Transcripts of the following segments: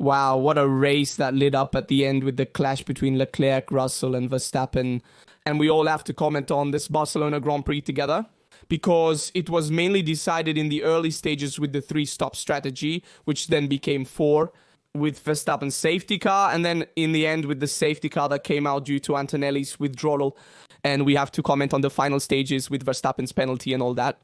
Wow, what a race that lit up at the end with the clash between Leclerc, Russell and Verstappen. And we all have to comment on this Barcelona Grand Prix together, because it was mainly decided in the early stages with the 3-stop strategy, which then became 4 with Verstappen's safety car, and then in the end with the safety car that came out due to Antonelli's withdrawal. And we have to comment on the final stages with Verstappen's penalty and all that.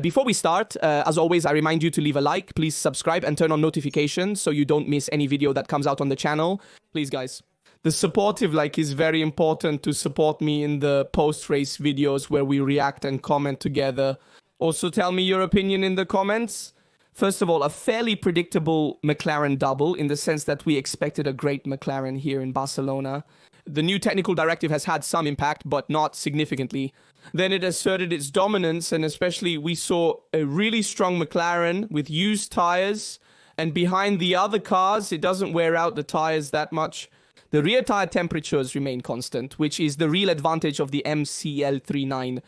Before we start, as always, I remind you to leave a like, please subscribe and turn on notifications so you don't miss any video that comes out on the channel. Please, guys. The supportive like is very important to support me in the post-race videos where we react and comment together. Also, tell me your opinion in the comments. First of all, a fairly predictable McLaren double in the sense that we expected a great McLaren here in Barcelona. The new technical directive has had some impact, but not significantly. Then it asserted its dominance, and especially we saw a really strong McLaren with used tires, and behind the other cars, it doesn't wear out the tires that much. The rear tire temperatures remain constant, which is the real advantage of the MCL39.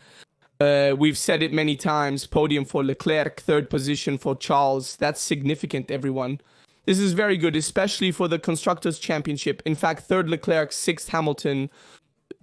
We've said it many times, podium for Leclerc, 3rd position for Charles. That's significant, everyone. This is very good, especially for the Constructors' Championship. In fact, 3rd Leclerc, 6th Hamilton.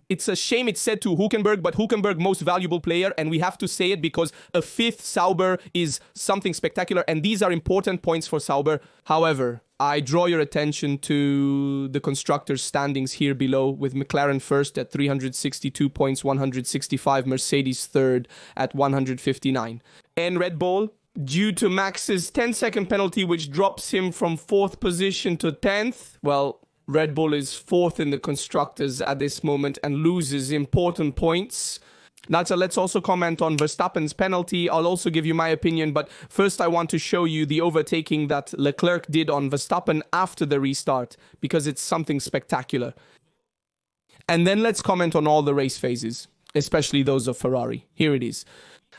It's a shame it's said to Hülkenberg, but Hülkenberg most valuable player, and we have to say it because a 5th Sauber is something spectacular, and these are important points for Sauber. However, I draw your attention to the Constructors' standings here below, with McLaren 1st at 362 points, 165, Mercedes 3rd at 159. And Red Bull, due to Max's 10-second penalty, which drops him from 4th position to 10th, well, Red Bull is 4th in the Constructors at this moment and loses important points. Now, let's also comment on Verstappen's penalty. I'll also give you my opinion, but first I want to show you the overtaking that Leclerc did on Verstappen after the restart, because it's something spectacular. And then let's comment on all the race phases, especially those of Ferrari. Here it is.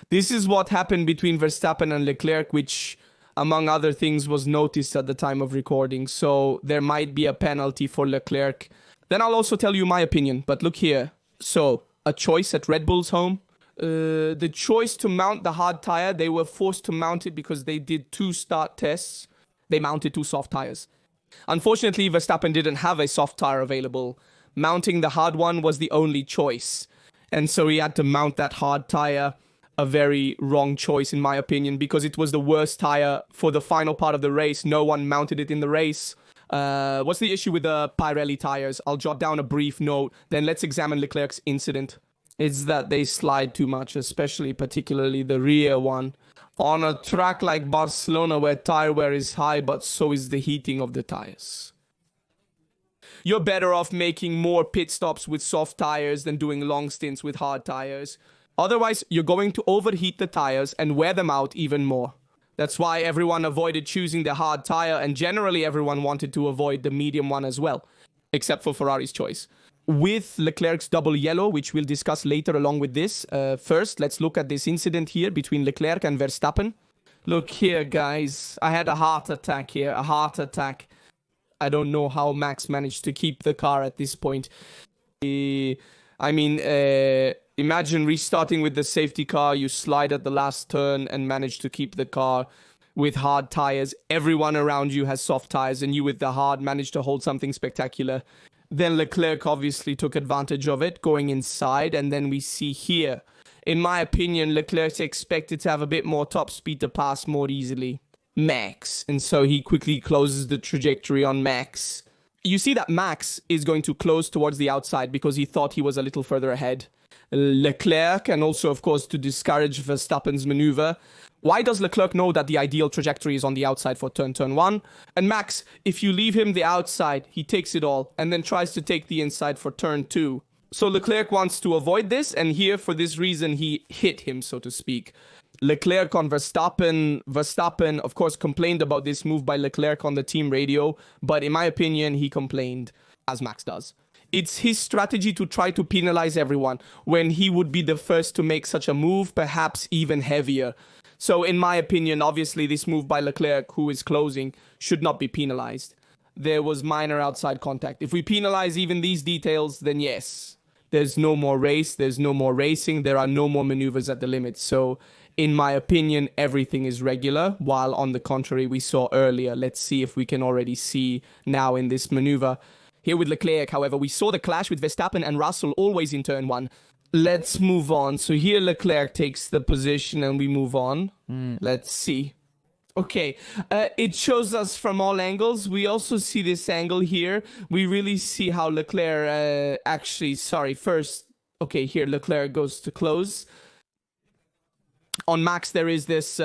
This is what happened between Verstappen and Leclerc, which, among other things, was noticed at the time of recording. So there might be a penalty for Leclerc. Then I'll also tell you my opinion. But look here. So, a choice at Red Bull's home. The choice to mount the hard tire, they were forced to mount it because they did 2 start tests. They mounted 2 soft tires. Unfortunately, Verstappen didn't have a soft tire available. Mounting the hard one was the only choice. And so he had to mount that hard tire. A very wrong choice in my opinion, because it was the worst tire for the final part of the race. No one mounted it in the race. What's the issue with the Pirelli tires? I'll jot down a brief note, then let's examine Leclerc's incident. It's that they slide too much, particularly the rear one. On a track like Barcelona where tire wear is high, but so is the heating of the tires. You're better off making more pit stops with soft tires than doing long stints with hard tires. Otherwise, you're going to overheat the tires and wear them out even more. That's why everyone avoided choosing the hard tire, and generally everyone wanted to avoid the medium one as well, except for Ferrari's choice. With Leclerc's double yellow, which we'll discuss later along with this, first, let's look at this incident here between Leclerc and Verstappen. Look here, guys. I had a heart attack here, a heart attack. I don't know how Max managed to keep the car at this point. Imagine restarting with the safety car, you slide at the last turn and manage to keep the car with hard tires. Everyone around you has soft tires and you with the hard managed to hold something spectacular. Then Leclerc obviously took advantage of it, going inside, and then we see here. In my opinion, Leclerc's expected to have a bit more top speed to pass more easily Max, and so he quickly closes the trajectory on Max. You see that Max is going to close towards the outside because he thought he was a little further ahead. Leclerc, and also, of course, to discourage Verstappen's maneuver. Why does Leclerc know that the ideal trajectory is on the outside for turn 1? And Max, if you leave him the outside, he takes it all, and then tries to take the inside for turn 2. So Leclerc wants to avoid this, and here, for this reason, he hit him, so to speak. Leclerc on Verstappen. Verstappen, of course, complained about this move by Leclerc on the team radio, but in my opinion, he complained, as Max does. It's his strategy to try to penalize everyone when he would be the first to make such a move, perhaps even heavier. So in my opinion, obviously this move by Leclerc, who is closing, should not be penalized. There was minor outside contact. If we penalize even these details, then yes, there's no more race, there's no more racing, there are no more maneuvers at the limit. So In my opinion, everything is regular, while on the contrary, we saw earlier. Let's see if we can already see now in this maneuver. Here with Leclerc, however, we saw the clash with Verstappen and Russell always in turn 1. Let's move on. So here Leclerc takes the position and we move on. Let's see. Okay, it shows us from all angles. We also see this angle here. We really see how Leclerc first. Okay, here Leclerc goes to close. On Max, there is this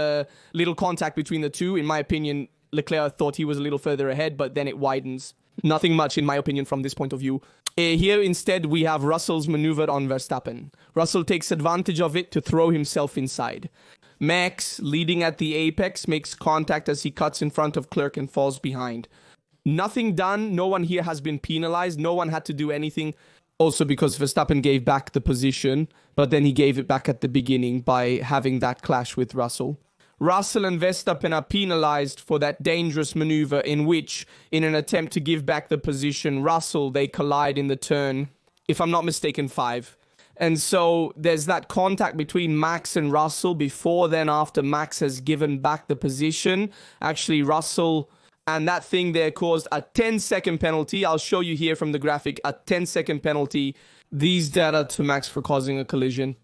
little contact between the two. In my opinion, Leclerc thought he was a little further ahead, but then it widens. Nothing much, in my opinion, from this point of view. Here, instead, we have Russell's maneuver on Verstappen. Russell takes advantage of it to throw himself inside. Max, leading at the apex, makes contact as he cuts in front of Leclerc and falls behind. Nothing done. No one here has been penalized. No one had to do anything. Also because Verstappen gave back the position, but then he gave it back at the beginning by having that clash with Russell. Russell and Verstappen are penalized for that dangerous maneuver in which, in an attempt to give back the position, they collide in the turn, if I'm not mistaken, 5. And so there's that contact between Max and Russell before then after Max has given back the position. Actually, Russell and that thing there caused a 10-second penalty. I'll show you here from the graphic, a 10-second penalty. These data to Max for causing a collision.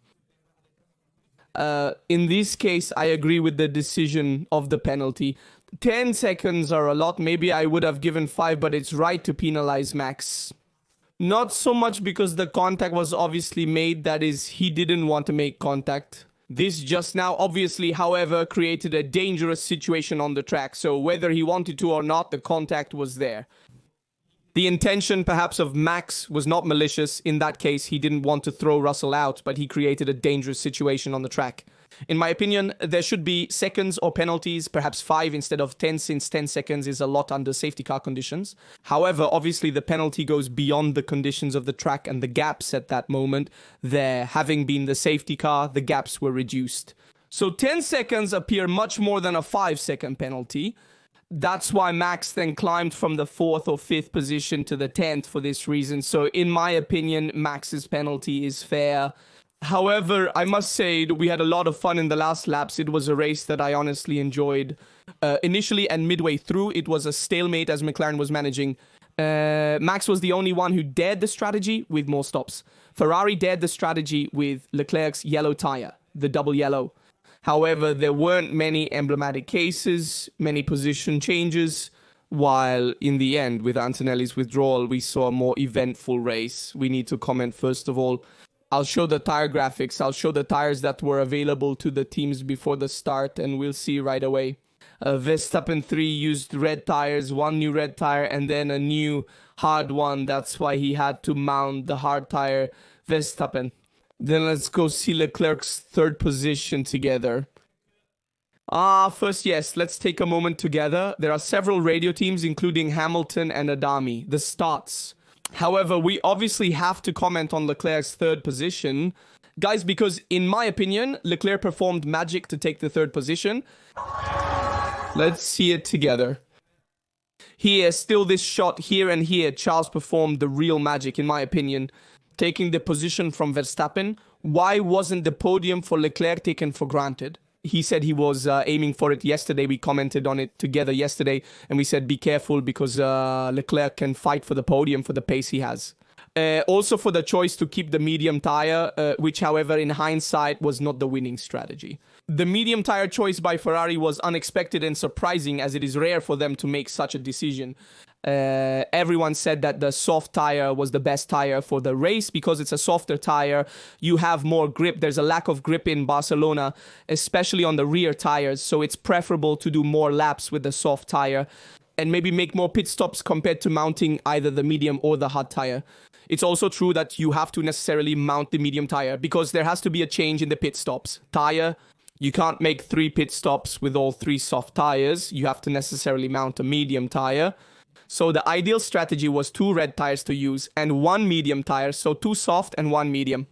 In this case, I agree with the decision of the penalty. 10 seconds are a lot. Maybe I would have given 5, but it's right to penalize Max. Not so much because the contact was obviously made, that is, he didn't want to make contact. This just now, obviously, however, created a dangerous situation on the track. So whether he wanted to or not, the contact was there. The intention, perhaps, of Max was not malicious. In that case, he didn't want to throw Russell out, but he created a dangerous situation on the track. In my opinion, there should be seconds or penalties, perhaps 5 instead of 10, since 10 seconds is a lot under safety car conditions. However, obviously the penalty goes beyond the conditions of the track and the gaps at that moment. There having been the safety car, the gaps were reduced. So 10 seconds appear much more than a 5-second penalty. That's why Max then climbed from the 4th or 5th position to the 10th for this reason. So in my opinion, Max's penalty is fair. However, I must say we had a lot of fun in the last laps. It was a race that I honestly enjoyed. Initially and midway through, it was a stalemate as McLaren was managing. Max was the only one who dared the strategy with more stops. Ferrari dared the strategy with Leclerc's yellow tire, the double yellow. However, there weren't many emblematic cases, many position changes, while in the end, with Antonelli's withdrawal, we saw a more eventful race. We need to comment first of all. I'll show the tire graphics. I'll show the tires that were available to the teams before the start, and we'll see right away. Verstappen 3 used red tires, 1 new red tire, and then a new hard one. That's why he had to mount the hard tire, Verstappen. Then let's go see Leclerc's 3rd position together. First, yes, let's take a moment together. There are several radio teams, including Hamilton and Adami. The starts. However, we obviously have to comment on Leclerc's 3rd position. Guys, because in my opinion, Leclerc performed magic to take the 3rd position. Let's see it together. Here, still this shot here and here, Charles performed the real magic, in my opinion, taking the position from Verstappen. Why wasn't the podium for Leclerc taken for granted? He said he was aiming for it yesterday. We commented on it together yesterday, and we said be careful because Leclerc can fight for the podium for the pace he has. Also for the choice to keep the medium tire, which, however, in hindsight was not the winning strategy. The medium tire choice by Ferrari was unexpected and surprising, as it is rare for them to make such a decision. Everyone said that the soft tire was the best tire for the race because it's a softer tire. You have more grip. There's a lack of grip in Barcelona, especially on the rear tires. So it's preferable to do more laps with the soft tire and maybe make more pit stops compared to mounting either the medium or the hard tire. It's also true that you have to necessarily mount the medium tire because there has to be a change in the pit stops. Tire, you can't make 3 pit stops with all 3 soft tires. You have to necessarily mount a medium tire. So the ideal strategy was 2 red tires to use and 1 medium tire, so 2 soft and 1 medium.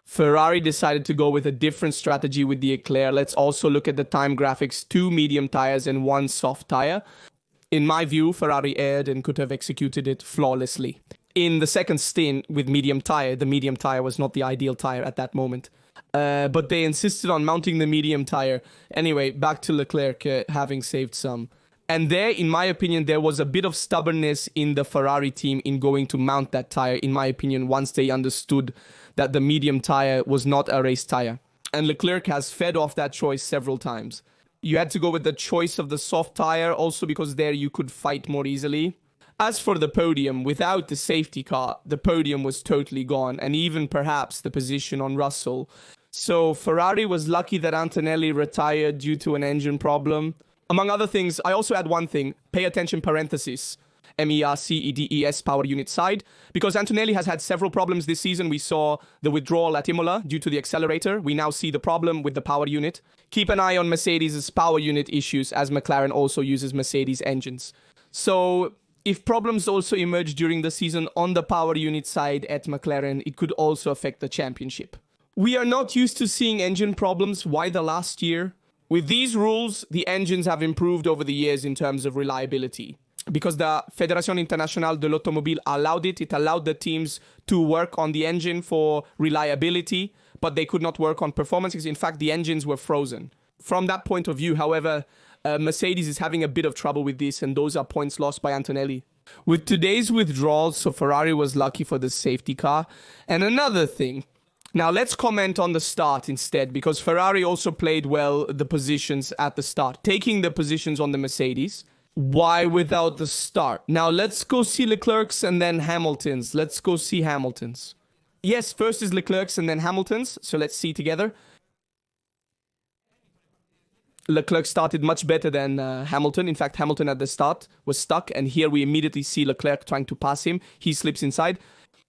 Ferrari decided to go with a different strategy with the Leclerc. Let's also look at the time graphics, 2 medium tires and 1 soft tire. In my view, Ferrari erred and could have executed it flawlessly. In the second stint with medium tire, the medium tire was not the ideal tire at that moment. but they insisted on mounting the medium tire. Anyway, back to Leclerc having saved some. And there, in my opinion, there was a bit of stubbornness in the Ferrari team in going to mount that tire, in my opinion, once they understood that the medium tire was not a race tire. And Leclerc has fed off that choice several times. You had to go with the choice of the soft tire, also because there you could fight more easily. As for the podium, without the safety car, the podium was totally gone, and even perhaps the position on Russell. So Ferrari was lucky that Antonelli retired due to an engine problem. Among other things, I also add one thing, pay attention parenthesis, MERCEDES power unit side, because Antonelli has had several problems this season. We saw the withdrawal at Imola due to the accelerator. We now see the problem with the power unit. Keep an eye on Mercedes' power unit issues, as McLaren also uses Mercedes engines. So if problems also emerge during the season on the power unit side at McLaren, it could also affect the championship. We are not used to seeing engine problems. Why the last year? With these rules, the engines have improved over the years in terms of reliability. Because the Fédération Internationale de l'Automobile allowed it. It allowed the teams to work on the engine for reliability, but they could not work on performances. In fact, the engines were frozen. From that point of view, however, Mercedes is having a bit of trouble with this, and those are points lost by Antonelli. With today's withdrawal, so Ferrari was lucky for the safety car. And another thing, now let's comment on the start instead, because Ferrari also played well the positions at the start, taking the positions on the Mercedes. Why without the start? Now let's go see Leclerc's and then Hamilton's. Let's go see Hamilton's. Yes, first is Leclerc's and then Hamilton's, so let's see together. Leclerc started much better than Hamilton. In fact, Hamilton at the start was stuck, and here we immediately see Leclerc trying to pass him. He slips inside.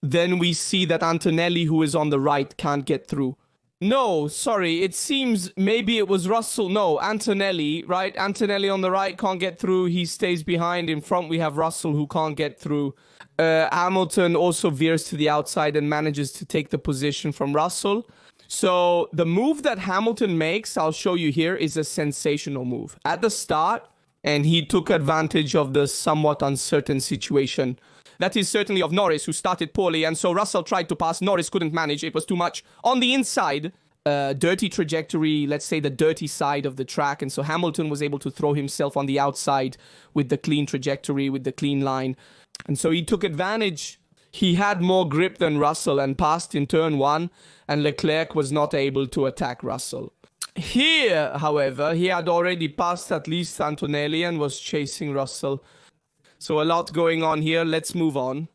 Then we see that Antonelli, who is on the right, can't get through. No, sorry, it seems maybe it was Russell. No, Antonelli, right? Antonelli on the right can't get through. He stays behind. In front, we have Russell, who can't get through. Hamilton also veers to the outside and manages to take the position from Russell. So the move that Hamilton makes, I'll show you here, is a sensational move. At the start, and he took advantage of the somewhat uncertain situation. That is certainly of Norris, who started poorly, and so Russell tried to pass. Norris couldn't manage. It was too much. On the inside, dirty trajectory, let's say the dirty side of the track, and so Hamilton was able to throw himself on the outside with the clean trajectory, with the clean line. And so he took advantage. He had more grip than Russell and passed in turn one, and Leclerc was not able to attack Russell. Here, however, he had already passed at least Antonelli and was chasing Russell. So a lot going on here. Let's move on.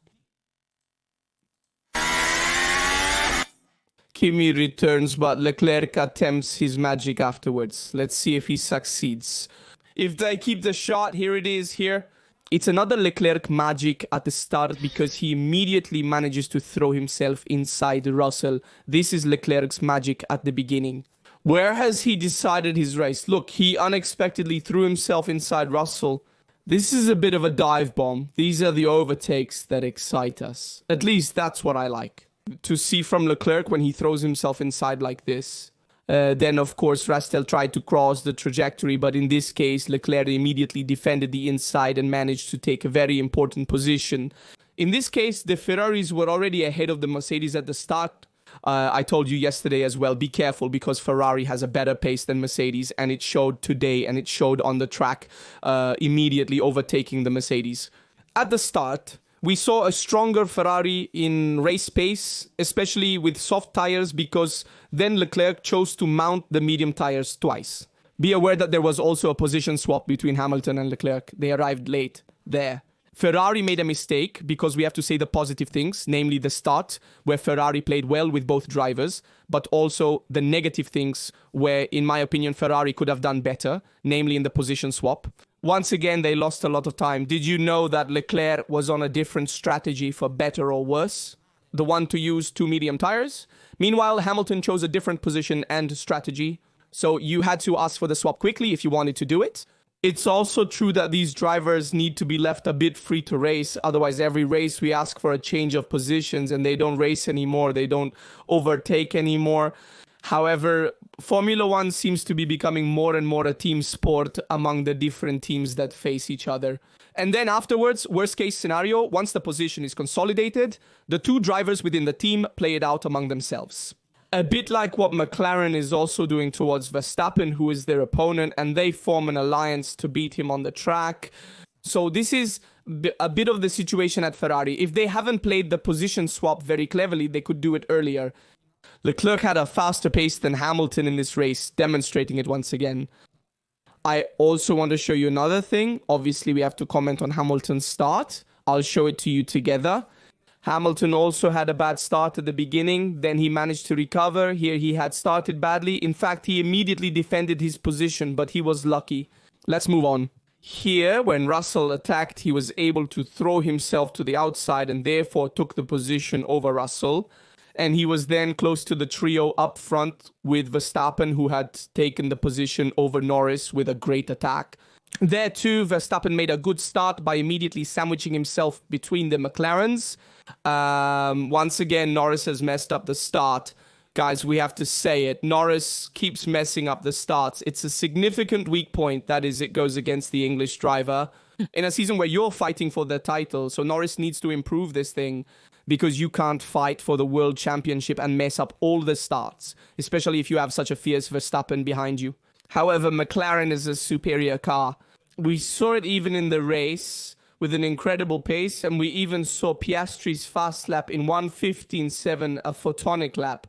Kimi returns, but Leclerc attempts his magic afterwards. Let's see if he succeeds. If they keep the shot, here it is here. It's another Leclerc magic at the start because he immediately manages to throw himself inside Russell. This is Leclerc's magic at the beginning. Where has he decided his race? Look, he unexpectedly threw himself inside Russell. This is a bit of a dive bomb. These are the overtakes that excite us. At least that's what I like. To see from Leclerc when he throws himself inside like this. Then, of course, Rastel tried to cross the trajectory, but in this case, Leclerc immediately defended the inside and managed to take a very important position. In this case, the Ferraris were already ahead of the Mercedes at the start. I told you yesterday as well, be careful because Ferrari has a better pace than Mercedes, and it showed today and it showed on the track, immediately overtaking the Mercedes. At the start, we saw a stronger Ferrari in race pace, especially with soft tires, because then Leclerc chose to mount the medium tires twice. Be aware that there was also a position swap between Hamilton and Leclerc. They arrived late there. Ferrari made a mistake because we have to say the positive things, namely the start, where Ferrari played well with both drivers, but also the negative things where, in my opinion, Ferrari could have done better, namely in the position swap. Once again, they lost a lot of time. Did you know that Leclerc was on a different strategy for better or worse? The one to use two medium tires. Meanwhile, Hamilton chose a different position and strategy. So you had to ask for the swap quickly if you wanted to do it. It's also true that these drivers need to be left a bit free to race. Otherwise, every race we ask for a change of positions and they don't race anymore. They don't overtake anymore. However, Formula One seems to be becoming more and more a team sport among the different teams that face each other. And then afterwards, worst case scenario, once the position is consolidated, the two drivers within the team play it out among themselves. A bit like what McLaren is also doing towards Verstappen, who is their opponent, and they form an alliance to beat him on the track. So this is a bit of the situation at Ferrari. If they haven't played the position swap very cleverly, they could do it earlier. Leclerc had a faster pace than Hamilton in this race, demonstrating it once again. I also want to show you another thing. Obviously, we have to comment on Hamilton's start. I'll show it to you together. Hamilton also had a bad start at the beginning. Then he managed to recover. Here he had started badly. In fact, he immediately defended his position, but he was lucky. Let's move on. Here, when Russell attacked, he was able to throw himself to the outside and therefore took the position over Russell. And he was then close to the trio up front with Verstappen, who had taken the position over Norris with a great attack. There too, Verstappen made a good start by immediately sandwiching himself between the McLarens. Once again, Norris has messed up the start. Guys, we have to say it. Norris keeps messing up the starts. It's a significant weak point. That is, it goes against the English driver in a season where you're fighting for the title. So Norris needs to improve this thing, because you can't fight for the world championship and mess up all the starts, especially if you have such a fierce Verstappen behind you. However, McLaren is a superior car. We saw it even in the race with an incredible pace, and we even saw Piastri's fast lap in 1:15.7, a photonic lap.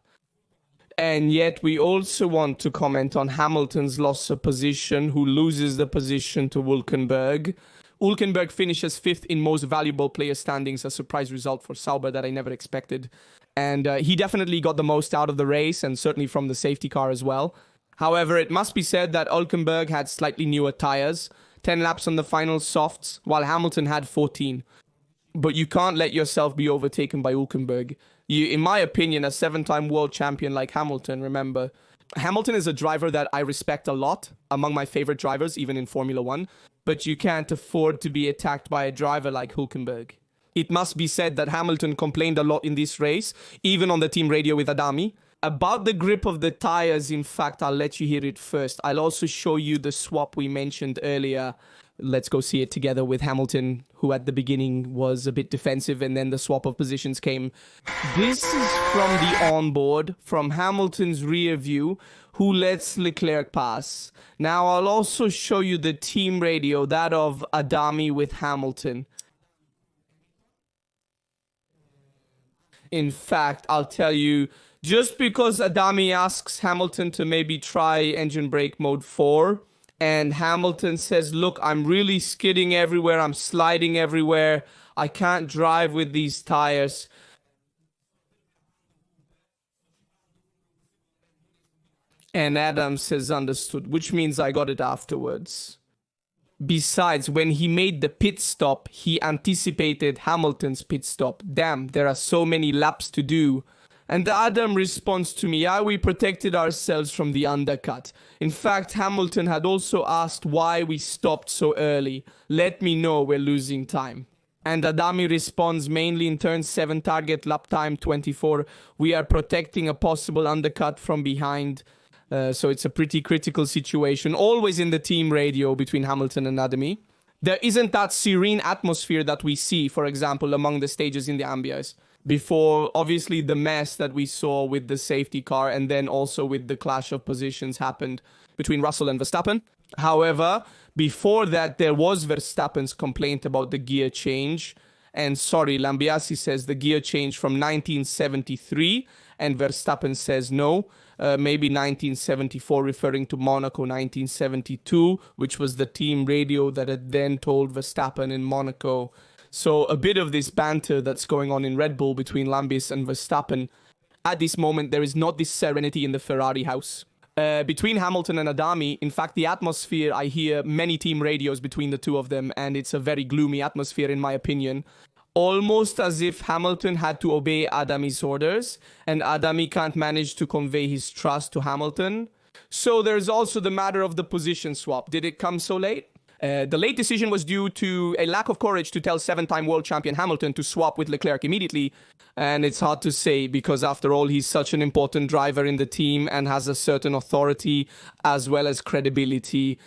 And yet we also want to comment on Hamilton's loss of position, who loses the position to Hülkenberg. Hülkenberg finishes 5th in most valuable player standings, a surprise result for Sauber that I never expected. And he definitely got the most out of the race, and certainly from the safety car as well. However, it must be said that Hülkenberg had slightly newer tires, 10 laps on the final softs, while Hamilton had 14. But you can't let yourself be overtaken by Hülkenberg. In my opinion, a 7-time world champion like Hamilton, remember, Hamilton is a driver that I respect a lot, among my favorite drivers, even in Formula 1. But you can't afford to be attacked by a driver like Hülkenberg. It must be said that Hamilton complained a lot in this race, even on the team radio with Adami, about the grip of the tires. In fact, I'll let you hear it first. I'll also show you the swap we mentioned earlier. Let's go see it together with Hamilton, who at the beginning was a bit defensive, and then the swap of positions came. This is from the onboard, from Hamilton's rear view, who lets Leclerc pass. Now, I'll also show you the team radio, that of Adami with Hamilton. In fact, I'll tell you, just because Adami asks Hamilton to maybe try engine brake mode 4, and Hamilton says, look, I'm really skidding everywhere, I'm sliding everywhere, I can't drive with these tires. And Adam says understood, which means I got it afterwards. Besides, when he made the pit stop, he anticipated Hamilton's pit stop. Damn, there are so many laps to do. And Adam responds to me, we protected ourselves from the undercut. In fact, Hamilton had also asked why we stopped so early. Let me know, we're losing time. And Adami responds mainly in turn 7 target lap time 24. We are protecting a possible undercut from behind. So it's a pretty critical situation, always in the team radio between Hamilton and Adami. There isn't that serene atmosphere that we see, for example, among the stages in the Ambias. Before, obviously, the mess that we saw with the safety car, and then also with the clash of positions happened between Russell and Verstappen. However, before that, there was Verstappen's complaint about the gear change. And sorry, Lambiasi says the gear change from 1973, and Verstappen says no. Maybe 1974, referring to Monaco 1972, which was the team radio that had then told Verstappen in Monaco. So a bit of this banter that's going on in Red Bull between Lambis and Verstappen. At this moment, there is not this serenity in the Ferrari house. Between Hamilton and Adami, in fact, the atmosphere, I hear many team radios between the two of them, and it's a very gloomy atmosphere in my opinion. Almost as if Hamilton had to obey Adami's orders, and Adami can't manage to convey his trust to Hamilton. So there's also the matter of the position swap. Did it come so late? The late decision was due to a lack of courage to tell 7-time world champion Hamilton to swap with Leclerc immediately. And it's hard to say, because after all, he's such an important driver in the team and has a certain authority as well as credibility.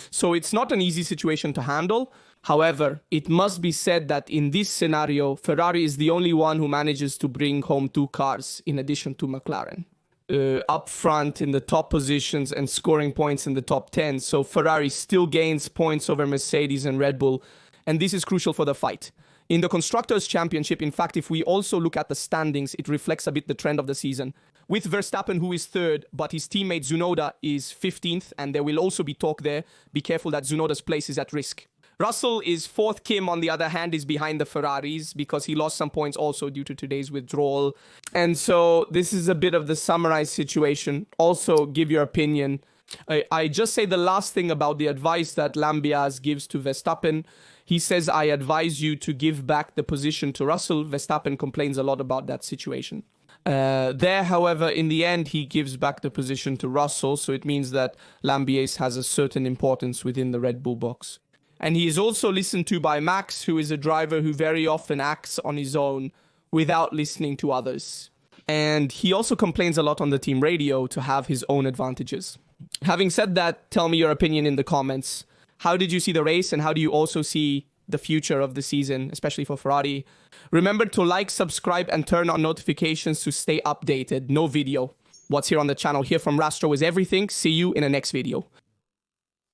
So it's not an easy situation to handle. However, it must be said that in this scenario, Ferrari is the only one who manages to bring home 2 cars in addition to McLaren. up front in the top positions and scoring points in the top 10. So Ferrari still gains points over Mercedes and Red Bull, and this is crucial for the fight. In the Constructors' Championship, in fact, if we also look at the standings, it reflects a bit the trend of the season. With Verstappen, who is third, but his teammate Tsunoda is 15th, and there will also be talk there. Be careful that Tsunoda's place is at risk. Russell is fourth. Kim, on the other hand, is behind the Ferraris because he lost some points also due to today's withdrawal. And so this is a bit of the summarized situation. Also, give your opinion. I just say the last thing about the advice that Lambias gives to Verstappen. He says, I advise you to give back the position to Russell. Verstappen complains a lot about that situation. However, in the end, he gives back the position to Russell. So it means that Lambias has a certain importance within the Red Bull box. And he is also listened to by Max, who is a driver who very often acts on his own without listening to others. And he also complains a lot on the team radio to have his own advantages. Having said that, tell me your opinion in the comments. How did you see the race, and how do you also see the future of the season, especially for Ferrari? Remember to like, subscribe, and turn on notifications to stay updated. No video. What's here on the channel here from Rastro is everything. See you in the next video.